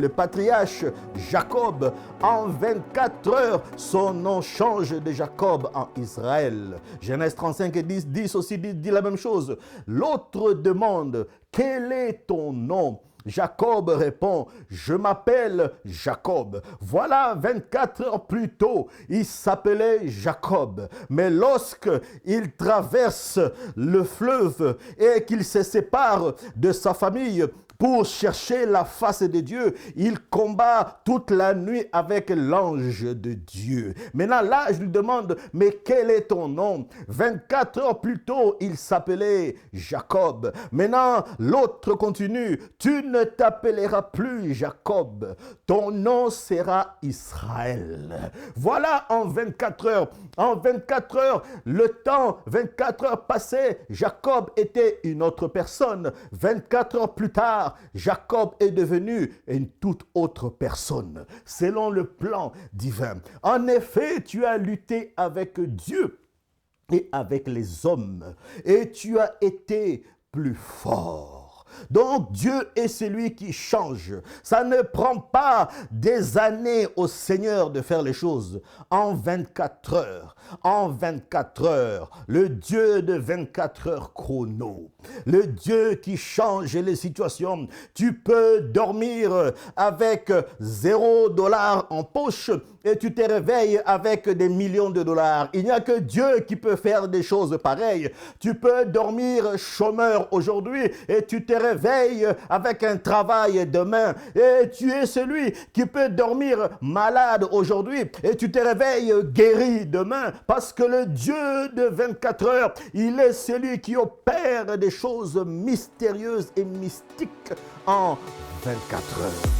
Le patriarche Jacob, en 24 heures, son nom change de Jacob en Israël. Genèse 35 et 10 aussi dit la même chose. L'autre demande, quel est ton nom ? Jacob répond, je m'appelle Jacob. Voilà, 24 heures plus tôt, il s'appelait Jacob. Mais lorsqu'il traverse le fleuve et qu'il se sépare de sa famille, pour chercher la face de Dieu, il combat toute la nuit avec l'ange de Dieu. Maintenant, là, je lui demande, mais quel est ton nom? 24 heures plus tôt, il s'appelait Jacob. Maintenant, l'autre continue, tu ne t'appelleras plus Jacob, ton nom sera Israël. Voilà en 24 heures. En 24 heures, le temps, 24 heures passées, Jacob était une autre personne. 24 heures plus tard, Jacob est devenu une toute autre personne, selon le plan divin. En effet, tu as lutté avec Dieu et avec les hommes, et tu as été plus fort. Donc Dieu est celui qui change. Ça ne prend pas des années au Seigneur de faire les choses. En 24 heures, en 24 heures, le Dieu de 24 heures chrono, le Dieu qui change les situations. Tu peux dormir avec $0 en poche et tu te réveilles avec des millions de dollars. Il n'y a que Dieu qui peut faire des choses pareilles. Tu peux dormir chômeur aujourd'hui et tu te réveilles avec un travail demain. Et tu es celui qui peut dormir malade aujourd'hui et tu te réveilles guéri demain, parce que le Dieu de 24 heures, il est celui qui opère des choses mystérieuses et mystiques en 24 heures.